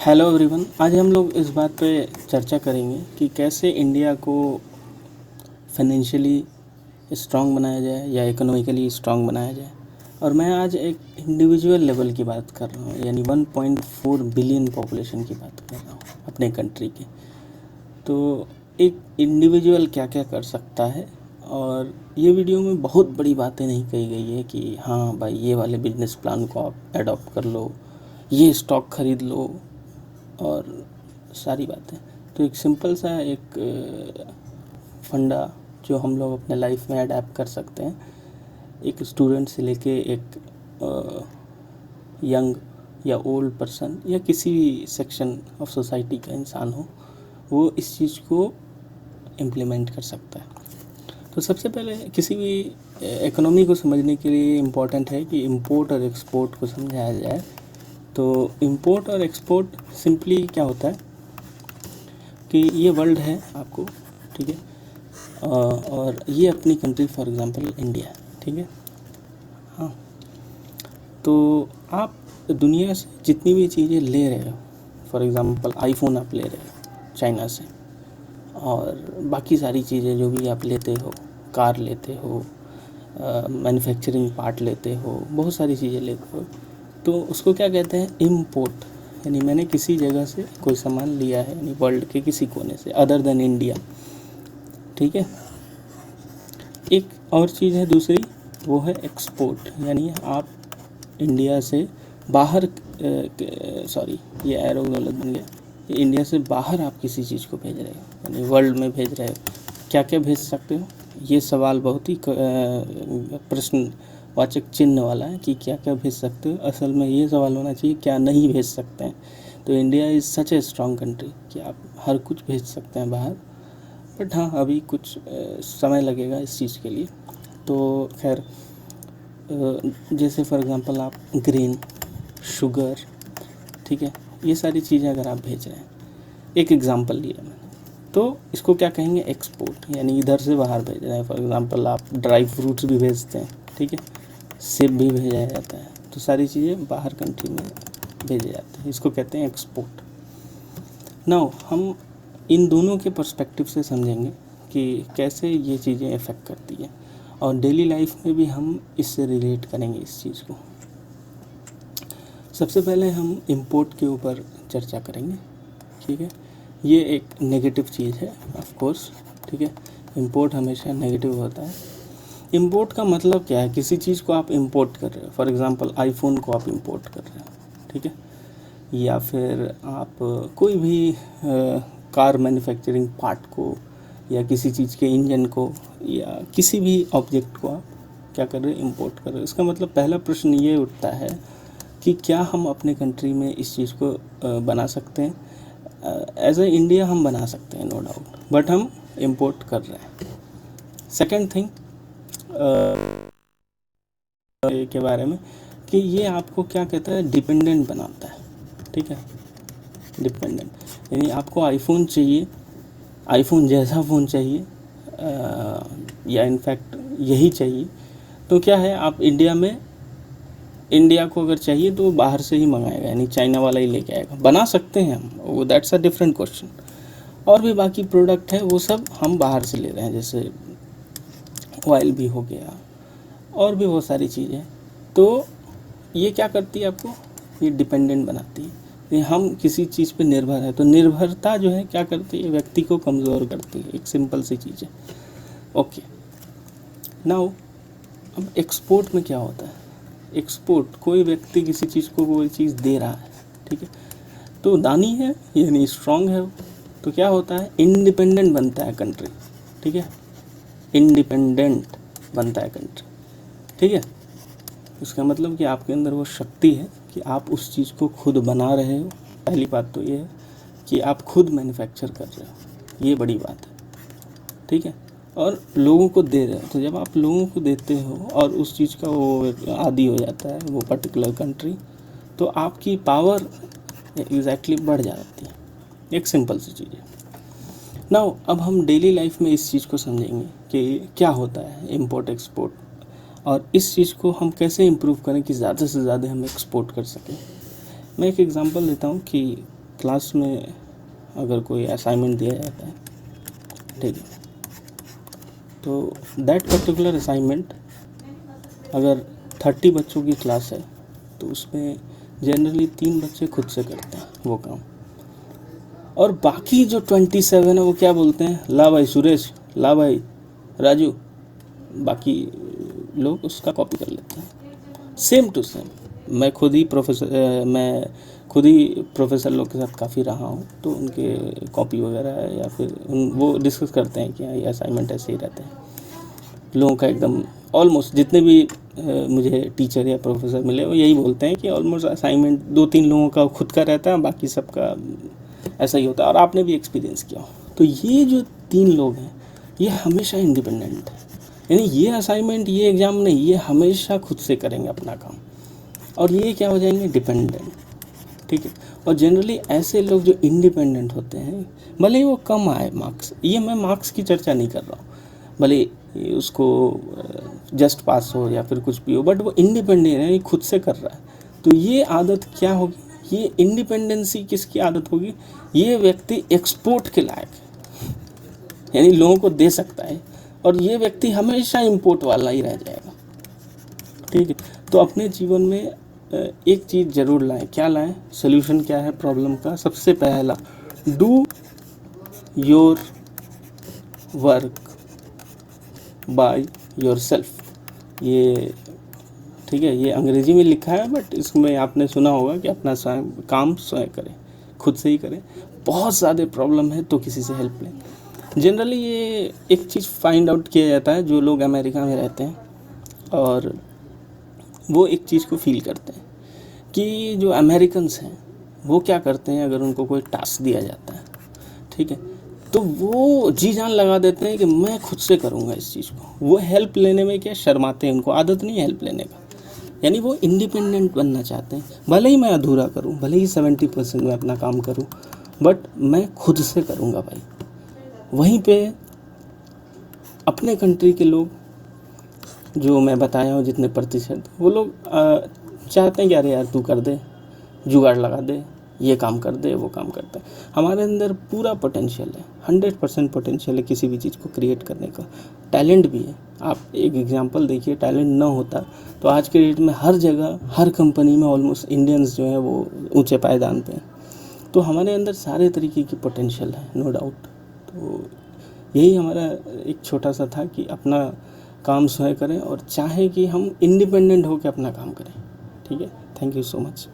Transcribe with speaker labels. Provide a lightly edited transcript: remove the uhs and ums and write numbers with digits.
Speaker 1: Hello everyone. आज हम लोग इस बात पे चर्चा करेंगे कि कैसे इंडिया को फाइनेंशियली स्ट्रांग बनाया जाए या इकोनॉमिकली स्ट्रांग बनाया जाए। और मैं आज एक इंडिविजुअल लेवल की बात कर रहा हूँ, यानी 1.4 बिलियन पॉपुलेशन की बात कर रहा हूँ अपने कंट्री की। तो एक इंडिविजुअल क्या क्या कर सकता है, और ये वीडियो में बहुत बड़ी बातें नहीं कही गई है कि हाँ भाई ये वाले बिजनेस प्लान को आप एडॉप्ट कर लो, ये स्टॉक खरीद लो और सारी बातें। तो एक सिंपल सा एक फंडा जो हम लोग अपने लाइफ में अडेप्ट कर सकते हैं, एक स्टूडेंट से लेके एक यंग या ओल्ड पर्सन या किसी भी सेक्शन ऑफ सोसाइटी का इंसान हो, वो इस चीज़ को इम्प्लीमेंट कर सकता है। तो सबसे पहले किसी भी इकोनॉमी को समझने के लिए इम्पोर्टेंट है कि इंपोर्ट और एक्सपोर्ट को समझाया जाए। तो इंपोर्ट और एक्सपोर्ट सिंपली क्या होता है कि ये वर्ल्ड है आपको, ठीक है, और ये अपनी कंट्री फॉर एग्जांपल इंडिया, ठीक है। हाँ, तो आप दुनिया से जितनी भी चीज़ें ले रहे हो, फॉर एग्जांपल आईफोन आप ले रहे हो चाइना से, और बाकी सारी चीज़ें जो भी आप लेते हो, कार लेते हो, मैन्युफैक्चरिंग पार्ट लेते हो, बहुत सारी चीज़ें लेते हो, तो उसको क्या कहते हैं, इम्पोर्ट। यानी मैंने किसी जगह से कोई सामान लिया है, यानी वर्ल्ड के किसी कोने से अदर देन इंडिया, ठीक है। एक और चीज़ है दूसरी, वो है एक्सपोर्ट। यानी आप इंडिया से बाहर, सॉरी ये एरो गलत बन गया, ये इंडिया से बाहर आप किसी चीज़ को भेज रहे हो, यानी वर्ल्ड में भेज रहे हो। क्या क्या भेज सकते हो, ये सवाल बहुत ही प्रश्नवाचक चिन्ह वाला है कि क्या क्या भेज सकते हो। असल में ये सवाल होना चाहिए क्या नहीं भेज सकते हैं। तो India is such a strong country कि आप हर कुछ भेज सकते हैं बाहर, बट हाँ अभी कुछ समय लगेगा इस चीज़ के लिए। तो खैर, जैसे फॉर एग्ज़ाम्पल आप ग्रेन, शुगर, ठीक है, ये सारी चीज़ें अगर आप भेज रहे हैं, एक एग्ज़ाम्पल लिया मैंने, तो इसको क्या कहेंगे, एक्सपोर्ट। यानी इधर से बाहर भेज रहे हैं। फॉर एग्ज़ाम्पल आप ड्राई फ्रूट्स भी भेजते हैं, ठीक है, सेब भी भेजा जाता है, तो सारी चीज़ें बाहर कंट्री में भेजे जाते हैं, इसको कहते हैं एक्सपोर्ट। नाउ हम इन दोनों के पर्सपेक्टिव से समझेंगे कि कैसे ये चीज़ें इफ़ेक्ट करती हैं, और डेली लाइफ में भी हम इससे रिलेट करेंगे इस चीज़ को। सबसे पहले हम इंपोर्ट के ऊपर चर्चा करेंगे, ठीक है। ये एक नेगेटिव चीज़ है ऑफ कोर्स, ठीक है, इंपोर्ट हमेशा नेगेटिव होता है। इंपोर्ट का मतलब क्या है, किसी चीज़ को आप इंपोर्ट कर रहे हो, फॉर एग्ज़ाम्पल आईफोन को आप इंपोर्ट कर रहे हो, ठीक है, या फिर आप कोई भी कार मैन्युफैक्चरिंग पार्ट को, या किसी चीज़ के इंजन को, या किसी भी ऑब्जेक्ट को आप क्या कर रहे हो, इंपोर्ट कर रहे हो। इसका मतलब पहला प्रश्न ये उठता है कि क्या हम अपने कंट्री में इस चीज़ को बना सकते हैं। एज ए इंडिया हम बना सकते हैं, नो डाउट, बट हम इंपोर्ट कर रहे हैं। सेकंड थिंग के बारे में कि ये आपको क्या कहता है, डिपेंडेंट बनाता है, ठीक है, डिपेंडेंट। यानी आपको आईफोन चाहिए, आईफोन जैसा फ़ोन चाहिए, या इनफैक्ट यही चाहिए, तो क्या है, आप इंडिया को अगर चाहिए तो बाहर से ही मंगाएगा, यानी चाइना वाला ही लेके आएगा। बना सकते हैं हम, वो दैट्स अ डिफरेंट क्वेश्चन। और भी बाकी प्रोडक्ट है वो सब हम बाहर से ले रहे हैं, जैसे ऑयल भी हो गया, और भी बहुत सारी चीज़ें। तो ये क्या करती है आपको, ये डिपेंडेंट बनाती है। ये हम किसी चीज़ पे निर्भर है, तो निर्भरता जो है क्या करती है, व्यक्ति को कमज़ोर करती है। एक सिंपल सी चीज़ है। ओके, नाउ अब एक्सपोर्ट में क्या होता है, एक्सपोर्ट कोई व्यक्ति किसी चीज़ को कोई चीज़ दे रहा है, ठीक है, तो दानी है यानी स्ट्रांग है वो, तो क्या होता है, इंडिपेंडेंट बनता है कंट्री, ठीक है, इंडिपेंडेंट बनता है कंट्री, ठीक है। इसका मतलब कि आपके अंदर वो शक्ति है कि आप उस चीज़ को खुद बना रहे हो। पहली बात तो ये है कि आप खुद मैन्युफैक्चर कर रहे हो, ये बड़ी बात है, ठीक है, और लोगों को दे रहे हो। तो जब आप लोगों को देते हो और उस चीज़ का वो आदी हो जाता है वो पर्टिकुलर कंट्री, तो आपकी पावर एग्जैक्टली बढ़ जाती है। एक सिंपल सी चीज़ है। नाउ अब हम डेली लाइफ में इस चीज़ को समझेंगे कि क्या होता है इंपोर्ट एक्सपोर्ट, और इस चीज़ को हम कैसे इम्प्रूव करें कि ज़्यादा से ज़्यादा हम एक्सपोर्ट कर सकें। मैं एक एग्ज़ाम्पल देता हूँ कि क्लास में अगर कोई असाइनमेंट दिया जाता है, ठीक है, तो दैट पर्टिकुलर असाइनमेंट अगर 30 बच्चों की क्लास है तो उसमें जनरली 3 बच्चे खुद से करते हैं वो काम, और बाकी जो 27 है वो क्या बोलते हैं, ला भाई सुरेश, ला भाई राजू, बाकी लोग उसका कॉपी कर लेते हैं सेम टू सेम। मैं खुद ही प्रोफेसर लोग के साथ काफ़ी रहा हूँ, तो उनके कॉपी वगैरह या फिर वो डिस्कस करते हैं कि ये असाइनमेंट ऐसे ही रहते हैं लोगों का एकदम। ऑलमोस्ट जितने भी मुझे टीचर या प्रोफेसर मिले वो यही बोलते हैं कि ऑलमोस्ट असाइनमेंट 2-3 लोगों का खुद का रहता है, बाकी सबका ऐसा ही होता है, और आपने भी एक्सपीरियंस किया हो। तो ये जो 3 लोग हैं ये हमेशा इंडिपेंडेंट है, यानी ये असाइनमेंट, ये एग्ज़ाम नहीं, ये हमेशा खुद से करेंगे अपना काम, और ये क्या हो जाएंगे, डिपेंडेंट, ठीक है। और जनरली ऐसे लोग जो इंडिपेंडेंट होते हैं, भले ही वो कम आए मार्क्स, ये मैं मार्क्स की चर्चा नहीं कर रहा हूँ, भले उसको जस्ट पास हो या फिर कुछ भी हो, बट वो इंडिपेंडेंट है, खुद से कर रहा है। तो ये आदत क्या होगी, ये इंडिपेंडेंसी किसकी आदत होगी, ये व्यक्ति एक्सपोर्ट के लायक है, यानी लोगों को दे सकता है, और ये व्यक्ति हमेशा इंपोर्ट वाला ही रह जाएगा, ठीक है। तो अपने जीवन में एक चीज़ ज़रूर लाएं, क्या लाएं, सोल्यूशन क्या है प्रॉब्लम का, सबसे पहला, do your work by your self. ये ठीक है, ये अंग्रेजी में लिखा है, बट इसमें आपने सुना होगा कि अपना काम स्वयं करें, खुद से ही करें। बहुत ज़्यादा प्रॉब्लम है तो किसी से हेल्प लें। जनरली ये एक चीज़ फाइंड आउट किया जाता है, जो लोग अमेरिका में रहते हैं और वो एक चीज़ को फील करते हैं कि जो अमेरिकन्स हैं वो क्या करते हैं, अगर उनको कोई टास्क दिया जाता है, ठीक है, तो वो जी जान लगा देते हैं कि मैं खुद से करूँगा इस चीज़ को। वो हेल्प लेने में क्या शर्माते हैं, उनको आदत नहीं है हेल्प लेने का, यानी वो इंडिपेंडेंट बनना चाहते हैं। भले ही मैं अधूरा करूँ, भले ही 70% में अपना काम करूँ, बट मैं खुद से करूँगा भाई। वहीं पे अपने कंट्री के लोग जो मैं बताया हूँ जितने प्रतिशत, वो लोग चाहते हैं कि अरे यार तू कर दे, जुगाड़ लगा दे, ये काम कर दे, वो काम करता है। हमारे अंदर पूरा पोटेंशियल है, 100% पोटेंशियल है किसी भी चीज़ को क्रिएट करने का, टैलेंट भी है। आप एक एग्जांपल देखिए, टैलेंट ना होता तो आज के डेट में हर जगह, हर कंपनी में ऑलमोस्ट इंडियंस जो है वो ऊंचे पायदान पे हैं। तो हमारे अंदर सारे तरीके की पोटेंशियल है, नो डाउट। तो यही हमारा एक छोटा सा था कि अपना काम स्वयं करें और चाहें कि हम इंडिपेंडेंट होकर अपना काम करें, ठीक है। Thank you so much.